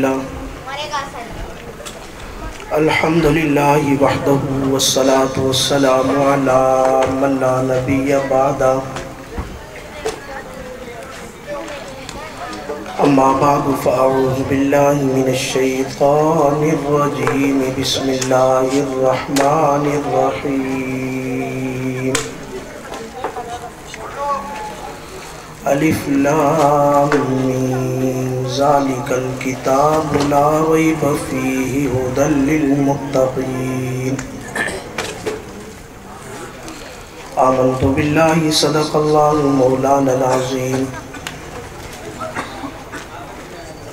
لله الحمد لله وحده والصلاة والسلام على من لا نبي بعده اما بعد فاعوذ بالله من الشيطان الرجيم بسم الله الرحمن الرحيم الف لام میم ذالک الکتاب لا ریب فیہ ھدی للمتقین آمنت باللہ صدق اللہ مولانا العظیم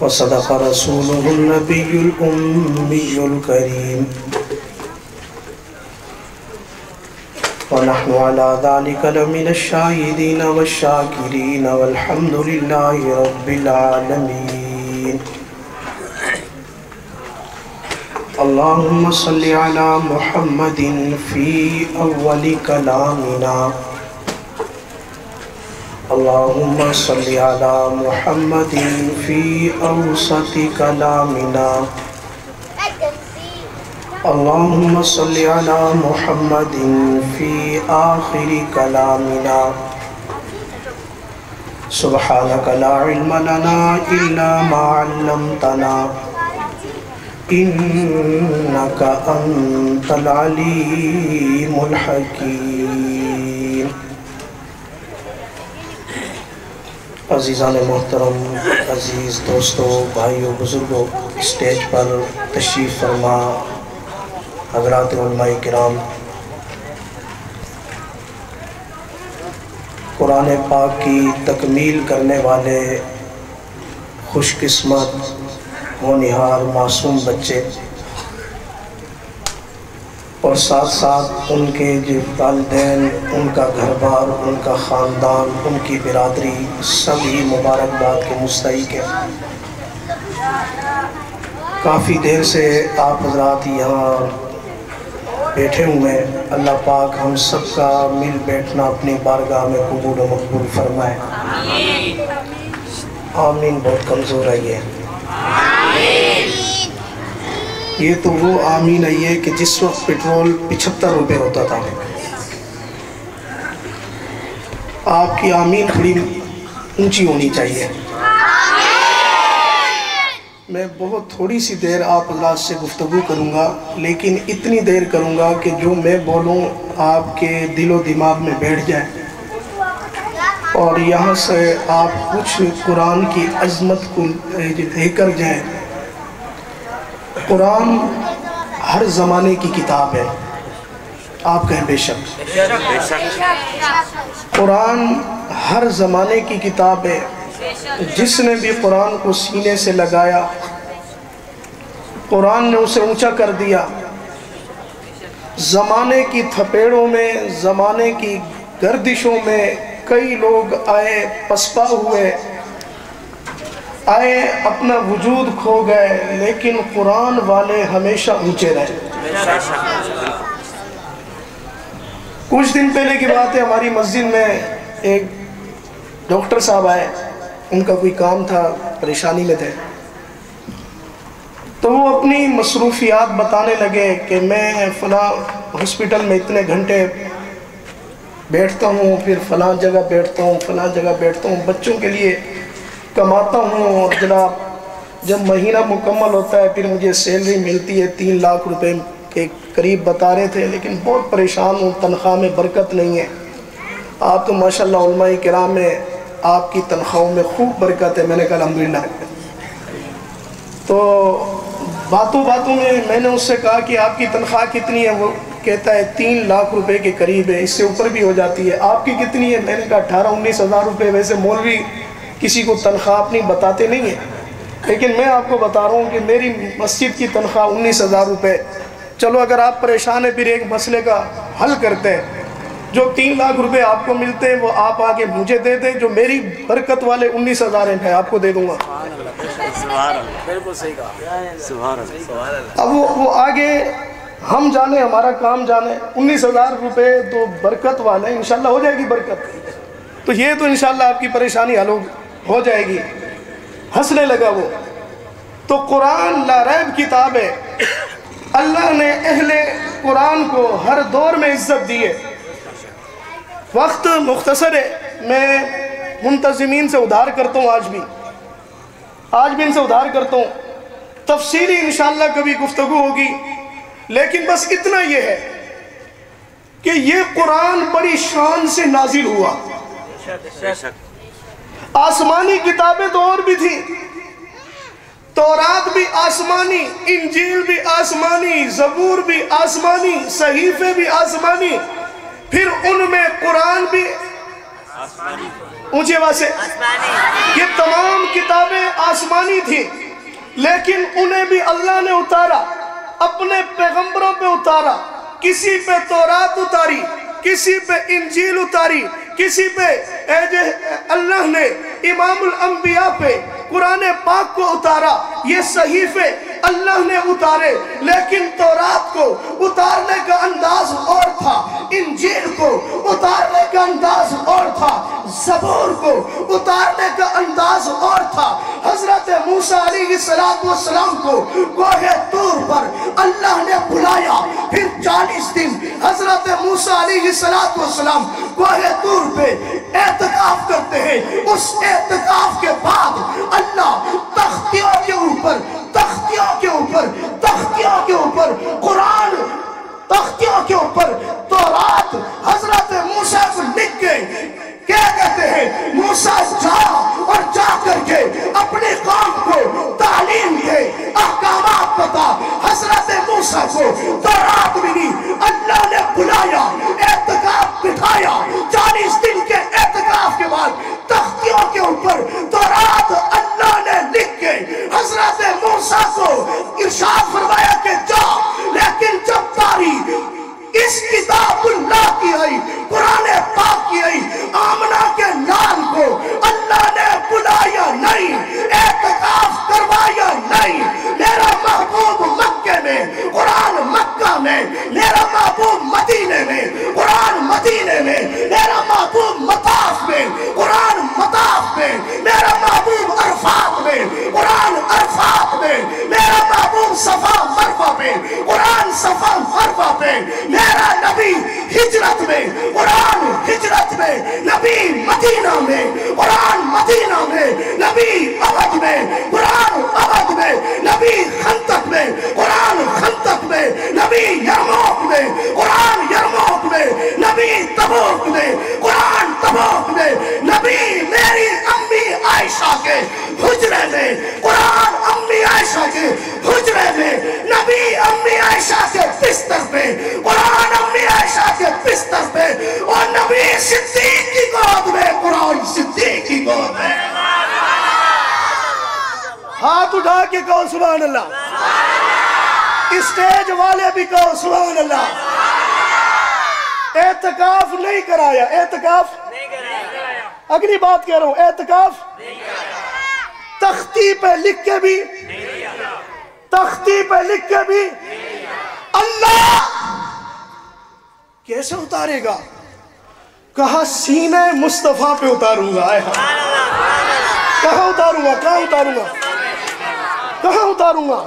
وصدق رسوله النبی الأمی الکریم ونحن على ذلك لمن الشاهدين والشاكرين والحمد لله رب العالمين اللهم صل على محمد في أول كلامنا اللهم صل على محمد في أوسط كلامنا اللهم صل على محمد في آخر كلامنا سبحانك لا علم لنا إلا ما علمتنا إنك أنت العليم الحكيم عزیزان محترم، عزیز دوستو، بھائیو، بزرگو، اسٹیج پر تشریف فرما حضرات علماء کرام، قرآن پاک کی تکمیل کرنے والے خوش قسمت ہونہار معصوم بچے اور ساتھ ساتھ ان کے جو والدین، ان کا گھر بار، ان کا خاندان، ان کی برادری سبھی مبارکباد کے مستحق ہیں۔ کافی دیر سے آپ حضرات یہاں بیٹھے ہوئے ہیں، اللہ پاک ہم سب کا مل بیٹھنا اپنی بارگاہ میں قبول و مقبول فرمائے، آمین۔ بہت کمزور ہے یہ تو وہ آمین ہے کہ جس وقت پیٹرول 75 روپے ہوتا تھا۔ آپ کی آمین تھوڑی اونچی ہونی چاہیے۔ میں بہت تھوڑی سی دیر آپ حضرات سے گفتگو کروں گا، لیکن اتنی دیر کروں گا کہ جو میں بولوں آپ کے دل و دماغ میں بیٹھ جائے اور یہاں سے آپ کچھ قرآن کی عظمت کو لے کر جائیں۔ قرآن ہر زمانے کی کتاب ہے، آپ کہیں بے شک۔ قرآن ہر زمانے کی کتاب ہے، جس نے بھی قرآن کو سینے سے لگایا قرآن نے اسے اونچا کر دیا۔ زمانے کی تھپیڑوں میں، زمانے کی گردشوں میں کئی لوگ آئے پسپا ہوئے، آئے اپنا وجود کھو گئے، لیکن قرآن والے ہمیشہ اونچے رہے۔ کچھ دن پہلے کی بات ہے، ہماری مسجد میں ایک ڈاکٹر صاحب آئے، ان کا کوئی کام تھا، پریشانی میں تھے، تو وہ اپنی مصروفیات بتانے لگے کہ میں فلاں ہسپیٹل میں اتنے گھنٹے بیٹھتا ہوں، پھر فلاں جگہ بیٹھتا ہوں، فلاں جگہ بیٹھتا ہوں، بچوں کے لیے کماتا ہوں، اور جناب جب مہینہ مکمل ہوتا ہے پھر مجھے سیلری ملتی ہے 3 لاکھ روپے کے قریب بتا رہے تھے، لیکن بہت پریشان ہوں، تنخواہ میں برکت نہیں ہے۔ آپ تو ماشاءاللہ علماء کرام میں آپ کی تنخواہوں میں خوب برکت ہے۔ میں نے کہا الحمدللہ۔ تو باتوں باتوں میں نے اس سے کہا کہ آپ کی تنخواہ کتنی ہے؟ وہ کہتا ہے 3 لاکھ روپے کے قریب ہے، اس سے اوپر بھی ہو جاتی ہے۔ آپ کی کتنی ہے؟ میں نے کہا 18-19 ہزار روپے۔ ویسے مولوی کسی کو تنخواہ اپنی بتاتے نہیں ہیں، لیکن میں آپ کو بتا رہا ہوں کہ میری مسجد کی تنخواہ 19 ہزار روپے۔ چلو اگر آپ پریشان ہیں پھر ایک مسئلے کا حل کرتے ہیں، جو 3 لاکھ روپے آپ کو ملتے ہیں وہ آپ آگے مجھے دے دیں، جو میری برکت والے 19 ہزار ہیں میں آپ کو دے دوں گا۔ بالکل صحیح کہا۔ اب وہ آگے ہم جانے، ہمارا کام جانے، 19 ہزار روپے تو برکت والے، انشاءاللہ ہو جائے گی برکت، تو یہ تو انشاءاللہ آپ کی پریشانی حل ہو جائے گی۔ ہنسنے لگا وہ، تو قرآن لا ریب کتاب ہے. اللہ نے اہل قرآن کو ہر دور میں عزت دی ہے. وقت مختصر ہے، میں منتظمین سے ادھار کرتا ہوں، آج بھی ان سے ادھار کرتا ہوں. تفصیلی انشاءاللہ کبھی گفتگو ہوگی، لیکن بس اتنا یہ ہے کہ یہ قرآن بڑی شان سے نازل ہوا. آسمانی کتابیں تو اور بھی تھیں، تورات بھی آسمانی، انجیل بھی آسمانی، زبور بھی آسمانی، صحیفے بھی آسمانی، پھر ان میں قرآن بھی اونچے واسے، یہ تمام کتابیں آسمانی تھیں. لیکن انہیں بھی اللہ نے اتارا، اپنے پیغمبروں پہ اتارا. کسی پہ تورات اتاری، کسی پہ انجیل اتاری، کسی پہ اللہ نے امام الانبیاء پہ قرآن پاک کو اتارا. یہ صحیفے اللہ نے اتارے، لیکن تورات کو اتارنے کا انداز اور تھا، انجیل کو اتارنے کا انداز اور تھا، زبور کو اتارنے کا انداز اور تھا. حضرت موسیٰ علیہ السلام کو کوہ طور پر اللہ نے بلایا، پھر 40 دن حضرت موسیٰ علیہ السلام کوہ طور پہ اعتکاف کرتے ہیں. اس اعتکاف کے بعد اللہ تختیوں کے اوپر قرآن، تختیوں کے اوپر تورات حضرت موسیٰ کو لکھ کے کیا کہتے ہیں، موسیٰ جا اور جا کر کے اپنے قوم کو تعلیم دے، احکامات بتا. حضرت موسیٰ کو تورات ملی، اللہ نے بلایا، اعتکاف بٹھایا. 40 دن کے اعتکاف کے بعد تختیوں کے اوپر تورات اللہ نے لکھ کے حضرت موسیٰ کو ارشاد فرمایا کہ جا. لیکن جب باری اس کتاب اللہ کی آئی، قرآن پاک کی آئی، آمنہ کے لال کو اللہ نے بلایا نہیں، اعتکاف کروایا نہیں. میرا محبوب مکے میں، قرآن مکہ میں، میرا محبوب مدینے میں، قرآن مدینے میں، میرا محبوب مطاف میں، قرآن مطاف میں، میرا محبوب عرفات میں، قرآن عرفات میں، میرا محبوب صفا مروہ میں، قرآن صفا مروہ میں، میرا نبی ہجرت میں، قرآن ہجرت میں، نبی مدینہ میں، قرآن مدینہ میں، نبی احد میں، قرآن احد میں، نبی خندق میں، قرآن خندق میں، نبی یرموک میں، قرآن یرموک میں، نبی تبوک میں، قرآن تبوک میں، نبی میری امی عائشہ کے حجرے میں، قرآن امی عائشہ کے حجرے میں، نبی امی عائشہ کے بستر پہ، قرآن امی عائشہ کے بستر پہ، اور نبی صدیق کی گود میں، قرآن صدیق کی گود میں. ہاتھ اٹھا کے کہو سبحان اللہ. اسٹیج والے بھی کہو سبحان اللہ. اعتکاف نہیں کرایا، اعتکاف اگلی بات کہہ رہا ہوں، اعتکاف تختی پہ لکھ کے بھی، تختی پہ لکھ کے بھی اللہ کیسے اتارے گا؟ کہا سینہ مصطفیٰ پہ اتاروں گا. کہاں اتاروں گا؟ کہاں اتاروں گا؟ کہاں اتاروں گا؟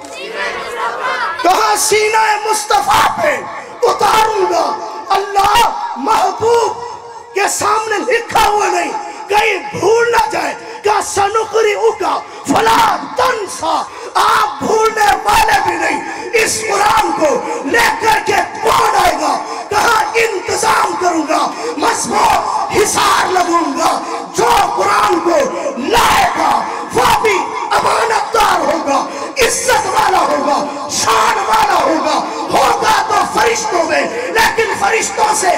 کہا سینہ مصطفیٰ پہ اتاروں گا. اللہ محبوب کے سامنے لکھا ہوا نہیں، کہیں بھول نہ جائے. کہا سنقرئک فلا تنسیٰ، آپ بھولنے والے بھی نہیں. اس قرآن کو لے کر کے کون آئے گا؟ کہا انتظام کروں گا، مضبوط حصار لگوں گا. جو قرآن کو لائے گا وہ بھی امانت دار ہوگا، عزت والا ہوگا، شان والا ہوگا. ہوگا تو فرشتوں میں، لیکن فرشتوں سے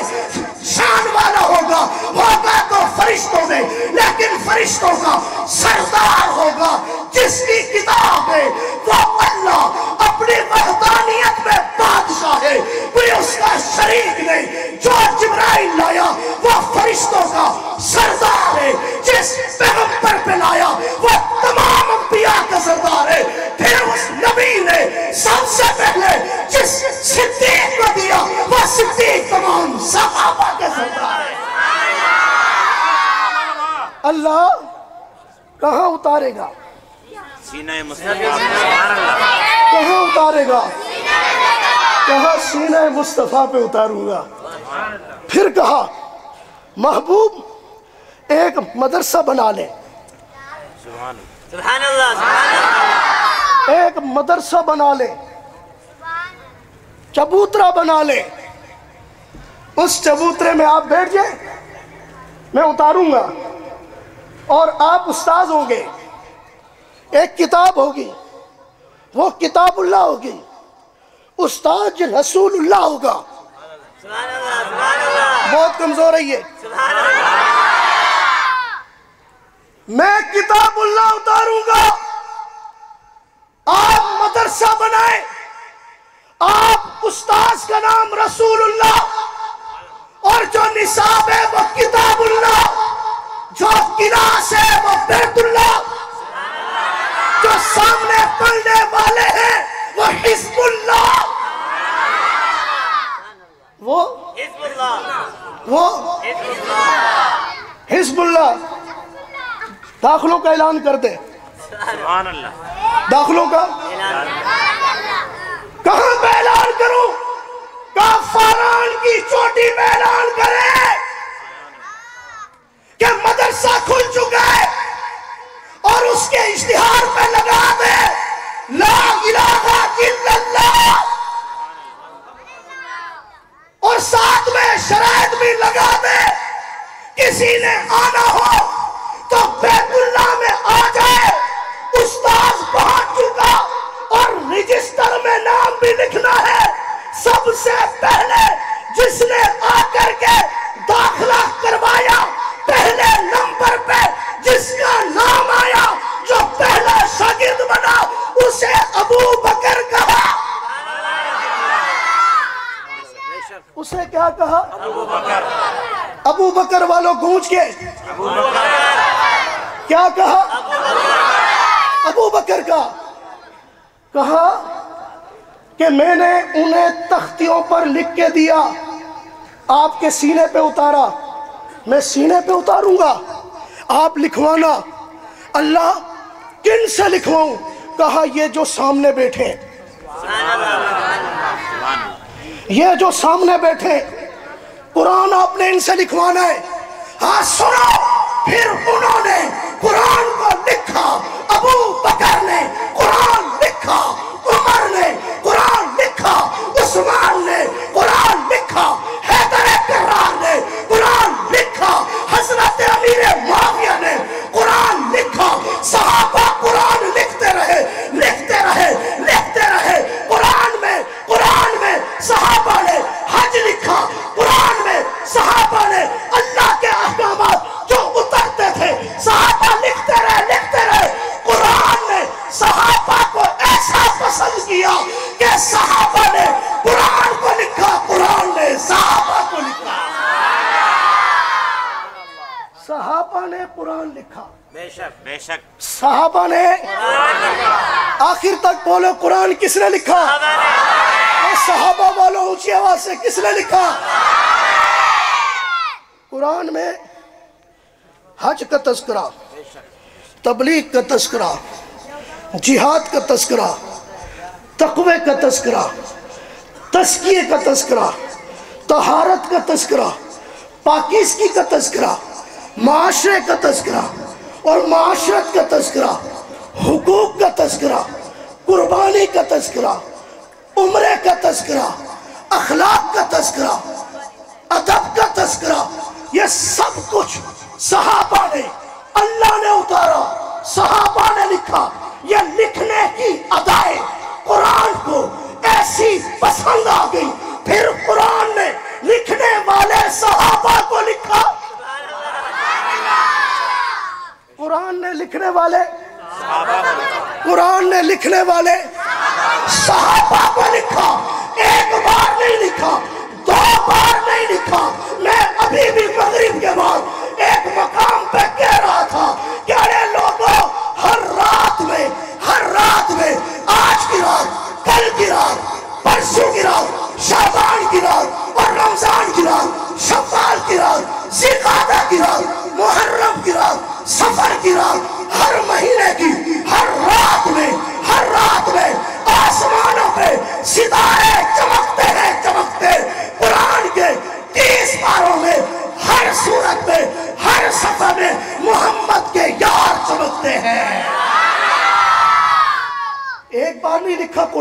شان والا ہوگا. ہوگا تو فرشتوں میں، لیکن فرشتوں کا سردار ہوگا. جس کی کتاب ہے وہ اللہ اپنی وحدانیت میں بادشاہ ہے، کوئی اس کا شریک نہیں. جو جبرائیل لایا وہ فرشتوں کا سردار ہے، جس پیغمبر پہ لایا وہ تمام انبیاء کا سردار ہے. پھر اس نبی نے سب سے پہلے جس صدیق کو دیا وہ صدیق تمام صحابہ کے سردار ہے. اللہ کہاں اتارے گا؟ सीने मुस्तफा कहाँ उतारे गा? कहा सीने मुस्तफा पे उतारूंगा। फिर कहा महबूब एक मदरसा बना ले, सुभान अल्लाह, एक मदरसा बना ले, चबूतरा बना ले, उस चबूतरे में आप बैठ जाए, मैं उतारूंगा और आप उस्ताद होंगे। एक किताब होगी, वो किताबुल्लाह होगी, उस्ताद रसूलुल्लाह होगा। सुभान अल्लाह, सुभान अल्लाह, बहुत कमजोर है ये। सुभान अल्लाह, मैं किताबुल्लाह उतारूंगा, आप मदरसा बनाए, आप उस्ताद का नाम रसूलुल्लाह, और जो निसाब है वो किताबुल्लाह, जो किलास है वो बैतुल्लाह, जो सामने पढ़ने वाले हैं वो हिज़्बुल्लाह, वो हिज़्बुल्लाह। दाखिलों का ऐलान कर दे, सुभान अल्लाह, दाखिलों का कहां पे ऐलान करूं? काफारान की चोटी पे ऐलान करे कि मदरसा खुल चुका है, और उसके इश्तिहार पे लगा दे ला इलाहा इल्लल्लाह, और साथ में शराइत भी लगा दे किसी ने आना हो तो बैतुल्लाह में आ जाए, उस्ताद पहुंच चुका, और रजिस्टर में नाम भी लिखना है। सबसे पहले जिसने आकर के दाखिला करवाया, पहले नंबर पे जिसका नाम आया, जो पहला शागिर्द बना, उसे अबू बकर कहा। उसे क्या कहा? अबू बकर। अबू बकर वालों गूंज के क्या कहा? अबू बकर का कहा कि मैंने उन्हें तख्तियों पर लिख के दिया, आपके सीने पे उतारा, मैं सीने पे उतारूंगा, आप लिखवाना। अल्लाह किन से लिखवाऊं? कहा ये जो सामने बैठे, ये जो सामने बैठे, कुरान आपने इनसे लिखवाना है। हाँ सुनो, फिर उन्होंने कुरान को लिखा, अबू बकर ने कुरान लिखा, उमर ने कुरान लिखा, उस्मान ने कुरान लिखा, हैदर कर्रार ने कुरान लिखा, हजरत अमीर मुआविया ने कुरान लिखा, सहाबा कुरान लिखते रहे, लिखते रहे, लिखते रहे। कुरान में सहाबा ने हज लिखा, कुरान में सहाबा ने अल्लाह के अहकामात जो उतरते थे, सहाबा लिखते रहे, लिखते रहे। कुरान ने सहाबा को ऐसा पसंद किया कि सहाबा ने कुरान को लिखा, कुरान ने सहाबा को लिखा, सहाबा ने कुरान लिखा, बेशक बेशक सहाबा ने आखिर तक बोलो कुरान किसने लिखा? सहाबा वालों ऊंची आवाज से किसने लिखा? कुरान में हज का तस्करा, तबलीग का तस्करा, जिहाद का तस्करा, तक़वे का तस्करा, तज़किये का तस्करा, तहारत का तस्करा, पाकीज़गी का तस्करा, माशरे का तस्करा और माशरत का तस्करा, हुकूक का तस्करा, कुर्बानी का तस्करा, उम्रे का तस्करा, अखलाक का तस्करा, अदब का तस्करा, ये सब कुछ सहाबा ने, अल्लाह ने उतारा, सहाबा ने लिखा। ये लिखने की अदाएं कुरान को ऐसी पसंद आ गई, फिर कुरान ने लिखने वाले सहाबा को लिखा, कुरान ने लिखने वाले, कुरान ने लिखने वाले सहाबा को लिखा। एक बार नहीं लिखा, दो बार नहीं लिखा। मैं अभी भी मगरिब के बाद एक मकाम पे कह रहा था कि अरे लोगों, हर रात में आज की रात, कल की रात, परसों की रात, शाबान की रात और रमजान की रात, शव्वाल की रात, ज़िलक़ादा की रात, मुहर्रम की रात, सफर की रात, हर महीने की हर रात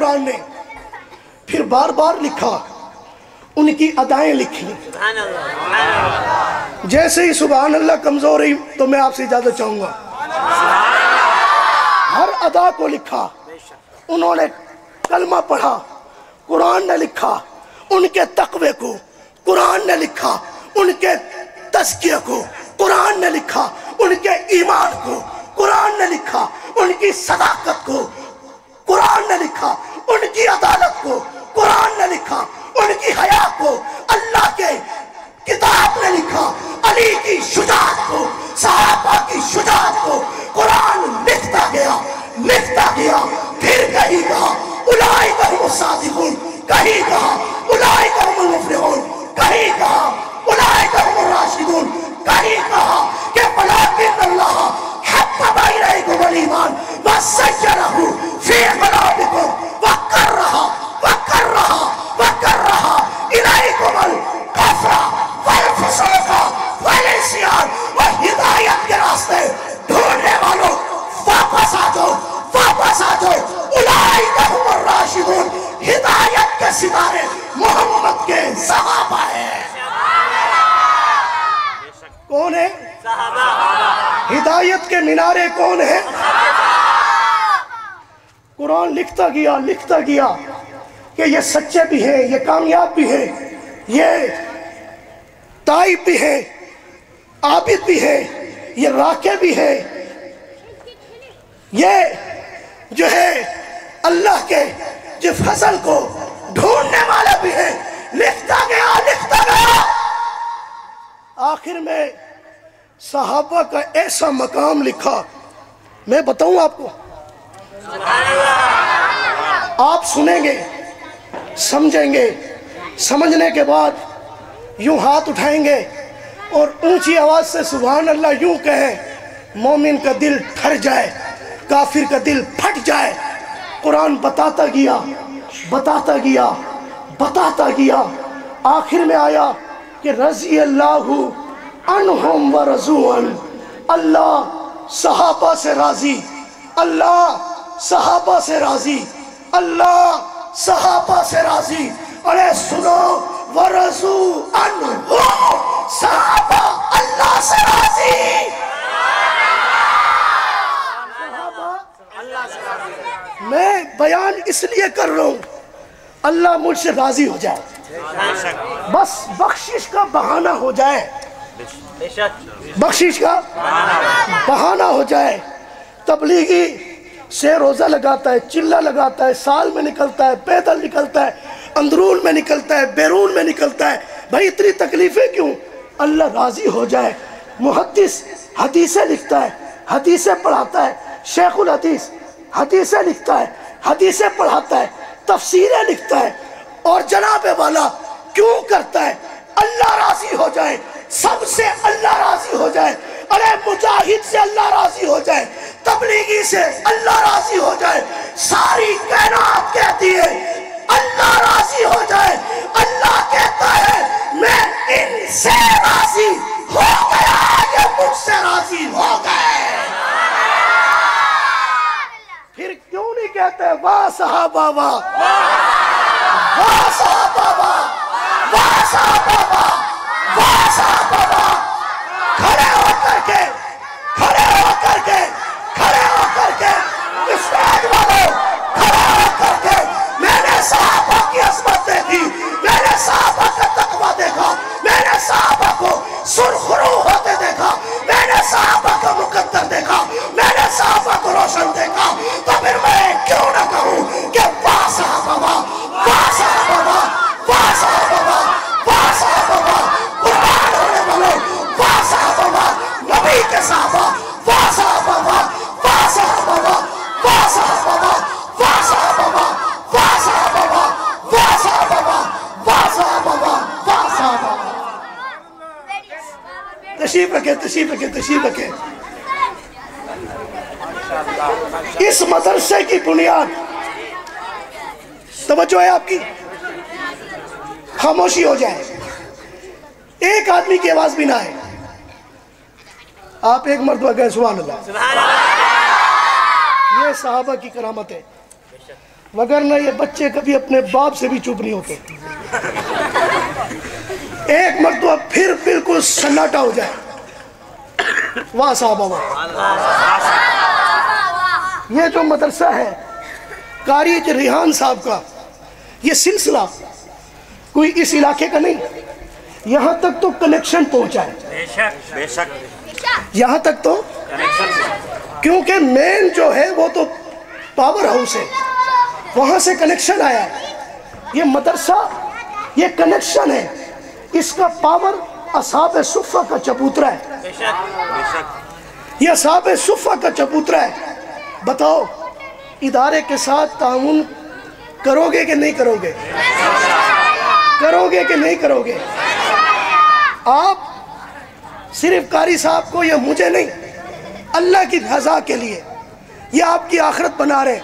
कुरान ने, फिर बार बार लिखा, उनकी अदाएं लिखी। जैसे ही सुभान अल्लाह कमजोर हुई तो मैं आपसे इजाजत चाहूंगा। हर अदा को लिखा, उन्होंने कलमा पढ़ा, कुरान ने लिखा, उनके तकवे को कुरान ने लिखा, उनके तज़किया को कुरान ने लिखा, उनके ईमान को कुरान ने लिखा, उनकी सदाकत को कुरान ने लिखा, उनकी अदालत को कुरान ने लिखा, उनकी हया को अल्लाह के किताब ने लिखा, अली की शुजाअत को, सहाबा की शुजाअत को कुरान लिखता गया। फिर कहीं कहा उलाइका हुमुस सादिकून, कहीं कहा उलाइका हुमुल मुफलिहून, कहीं कहा उलाइका हुमुर राशिदून, कहीं कहा कि वलाकिन्नल्लाह हब्बबा इलैकुमुल ईमान वज़य्यनहु फी क़ुलूबिकुम वकर्रहा इलैकुमुल कुफ्र वल फुसूक़ वल इस्यान। और हिदायत के रास्ते ढूंढने वालों वापस आ जाओ। उलाइका हुमुर राशिदून, हिदायत के सितारे मोहम्मद के सहाबा हैं। कौन है? हिदायत के मीनारे कौन है? कुरान लिखता गया कि ये सच्चे भी हैं, ये कामयाब भी हैं, ये ताइब भी हैं, आबिद भी हैं, ये राके भी हैं, ये जो है अल्लाह के जो फजल को ढूंढने वाला भी है। लिखता गया। आखिर में सहाबा का ऐसा मकाम लिखा, मैं बताऊं आपको, आप सुनेंगे, समझेंगे, समझने के बाद यूं हाथ उठाएंगे और ऊंची आवाज से सुभान अल्लाह यूं कहें, मोमिन का दिल ठर जाए, काफिर का दिल फट जाए। कुरान बताता गया, आखिर में आया कि रज़ी अल्लाहु अन्हुम व रज़ू अन, अल्लाह सहाबा से राजी, अल्लाह सहाबा से राजी। अरे सुनो, व रज़ू अन्हु, सहाबा अल्लाह से राजी। मैं बयान इसलिए कर रहा हूं, अल्लाह मुझसे राजी हो जाए, बस बख्शिश का बहाना हो जाए, बख्शिश का बहाना हो जाए। तबलीगी से रोजा लगाता है, चिल्ला लगाता है, साल में निकलता है, पैदल निकलता है, अंदरून में निकलता है, बैरून में निकलता है। भाई इतनी तकलीफें क्यों? अल्लाह राजी हो जाए। मुहद्दिस हदीसें लिखता है, हदीसें पढ़ाता है, शेखुल हदीस हदीसें लिखता है, हदीसें पढ़ाता है, तफसीरें लिखता है, और जनाबे वाला क्यों करता है? अल्लाह राजी हो जाए, सबसे अल्लाह राजी हो जाए। अरे मुजाहिद से अल्लाह राजी हो जाए, तबलीगी से अल्लाह राजी हो जाए, सारी कायनात कहती है अल्लाह राजी हो जाए। अल्लाह कहता है मैं इनसे राजी हो गया, ये मुझसे राजी हो गए। फिर क्यों नहीं कहते वाह सहाबा वाह, वाह सहाबा वाह, वाह सहाबा वाह, वाह सहाबा वाह। खड़े होकर के स्टेज वालों, खड़े होकर के मैंने सहाबा की अज़मत देखी, मैंने सहाबा का तकवा देखा, मैंने सहाबा को सुरखरू होते देखा, मैंने सहाबा का मुकद्दर देखा, मैंने सहाबा को रोशन देखा। तो फिर मैं क्यों ना कहूं कि वाह सहाबा वाह, वाह सहाबा वाह, वाह सहाबा वाह, वाह सहाबा वाह। कुर्बान होने वालों, वाह सहाबा वाह, नबी के सहाबा, वाह सहाबा वाह, वाह सहाबा वाह, वाह सहाबा वाह, वाह सहाबा वाह, वाह सहाबा वाह, वाह सहाबा वाह, वाह सहाबा वाह, वाह सहाबा वाह। तशरीफ रखे। इस मदरसे की बुनियाद, तवज्जो है आपकी? खामोशी हो जाए, एक आदमी की आवाज भी ना है। आप एक मर्तबा गए सुभान अल्लाह। ये सहाबा की करामत है। वगरना ये बच्चे कभी अपने बाप से भी चुप नहीं होते। एक मरतबा फिर बिल्कुल सन्नाटा हो जाए। वाह साहब वाह। ये जो मदरसा है कारी रिहान साहब का, ये सिलसिला कोई इस इलाके का नहीं, यहाँ तक तो कनेक्शन पहुँचा है। बेशक बेशक यहाँ तक तो कनेक्शन, क्योंकि मेन जो है वो तो पावर हाउस है, वहाँ से कनेक्शन आया है। ये मदरसा ये कनेक्शन है, इसका पावर असहाब सुफ़ा का चबूतरा है। बेशक ये असहाब सुफ़ा का चबूतरा है। बताओ इदारे के साथ ताउन करोगे कि नहीं करोगे? करोगे कि नहीं करोगे? आप सिर्फ कारी साहब को या मुझे नहीं, अल्लाह की रज़ा के लिए ये आपकी आखिरत बना रहे,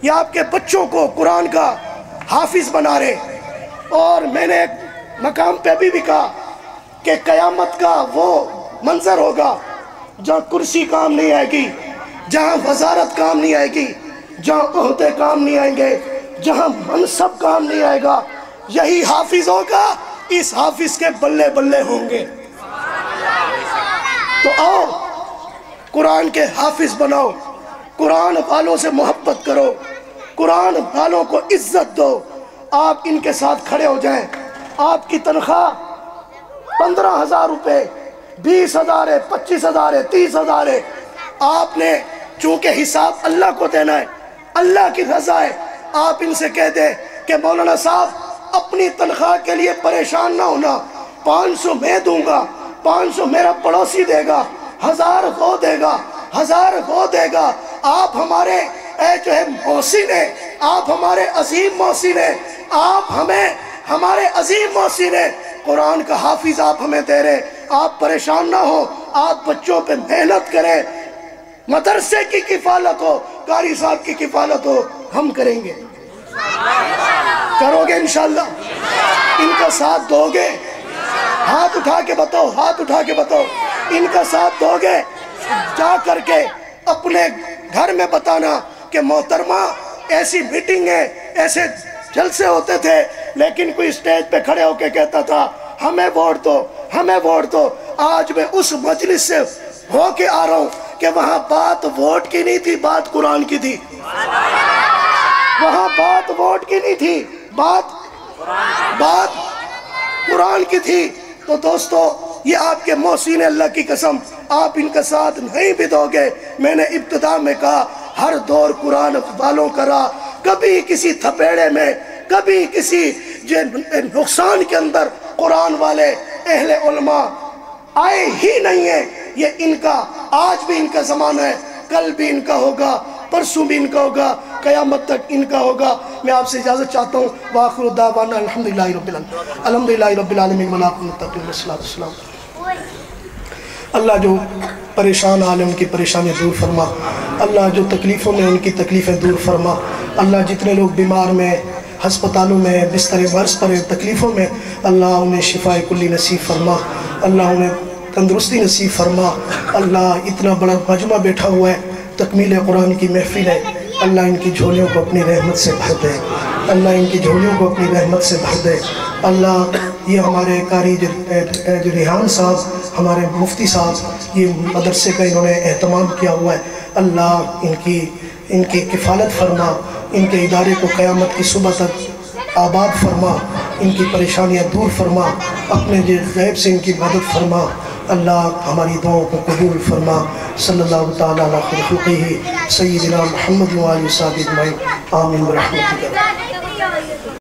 ये आपके बच्चों को कुरान का हाफिज बना रहे। और मैंने एक मकाम पे अभी भी कहा कि क़यामत का वो मंजर होगा जहाँ कुर्सी काम नहीं आएगी, जहाँ वजारत काम नहीं आएगी, जहाँ ओहदे काम नहीं आएंगे, जहाँ मनसब काम नहीं आएगा, यही हाफिज होगा। इस हाफिज के बल्ले बल्ले होंगे। तो आओ कुरान के हाफिज बनाओ, कुरान वालों से मोहब्बत करो, कुरान वालों को इज्जत दो। आप इनके साथ खड़े हो जाएं। आपकी तनख्वाह 15,000 रुपये, 20,000 है, 25,000 है, 30,000 है। आपने चूंकि हिसाब अल्लाह को देना है, अल्लाह की रज़ा है, आप इनसे कह दें कि मौलाना साहब अपनी तनख्वाह के लिए परेशान ना होना, 500 मैं दूंगा, 500 मेरा पड़ोसी देगा, 1000 वो देगा, 1000 वो देगा। आप हमारे जो है मोहसिन है, आप हमारे अजीम मोहसिन है, आप हमें हमारे अजीम मोहसिन है। कुरान का हाफिज आप हमें दे रहे, आप परेशान ना हो, आप बच्चों पे मेहनत करें, मदरसे की किफालत हो, कारी साहब की किफालत हो, हम करेंगे। करोगे इंशाल्लाह? इनका साथ दोगे? हाथ उठा के बताओ, हाथ उठा के बताओ, इनका साथ दोगे? जा करके अपने घर में बताना कि मोहतरमा ऐसी मीटिंग है, ऐसे जलसे होते थे, लेकिन कोई स्टेज पे खड़े होके कहता था हमें वोट दो, हमें वोट दो। आज मैं उस मजलिस से होके आ रहा हूँ कि वहाँ बात वोट की नहीं थी, बात कुरान की थी। वहाँ बात वोट की नहीं थी, बात कुरान की थी। तो दोस्तों ये आपके मोहसिन अल्लाह की कसम, आप इनका साथ नहीं भी दोगे। मैंने इब्तिदा में कहा हर दौर कुरान वालों का रहा, कभी किसी थपेड़े में, कभी किसी नुकसान के अंदर कुरान वाले अहले उलमा आए ही नहीं है। ये इनका आज भी इनका ज़माना है, कल भी इनका होगा, परसों भी इनका होगा, क़यामत तक इनका होगा। मैं आपसे इजाज़त चाहता हूँ। वाखिरु दावाना अल्हम्दुलिल्लाहि रब्बिल आलमीन व लाक़िल मुत्तक़ीन वस्सलातु वस्सलाम। अल्लाह जो परेशान हाल है उनकी परेशानी दूर फरमा, अल्लाह जो तकलीफ़ों में उनकी तकलीफ़ें दूर फरमा। अल्लाह जितने लोग बीमार में, हस्पतालों में, बिस्तर मर्ज़ पर तकलीफ़ों में, अल्लाह उन्हें शिफाए कुल्ली नसीब फरमा, अल्लाह उन्हें तंदुरुस्ती नसीब फरमा। अल्लाह इतना बड़ा मजमा बैठा हुआ है, तकमील कुरान की महफिल है, अल्लाह इनकी झोलियों को अपनी रहमत से भर दे, अल्लाह इनकी झोलियों को अपनी रहमत से भर दे। अल्लाह ये हमारे कारी जो रिहान साहब, हमारे मुफ्ती साहब, ये मदरसे का इन्होंने एहतमाम किया हुआ है, अल्लाह इनकी किफ़ालत फरमा, इनके इदारे को क़यामत की सुबह तक आबाद फरमा, इनकी परेशानियाँ दूर फरमा, अपने ग़ैब से इनकी मदद फरमा। अल्लाह हमारी दुआओं को कबूल फरमा। सल्लल्लाहु तआला अला खैरि खल्क़िही सय्यिदिना मुहम्मद व आलिहि व सहबिही अजमईन। आमीन ब रहमतिका।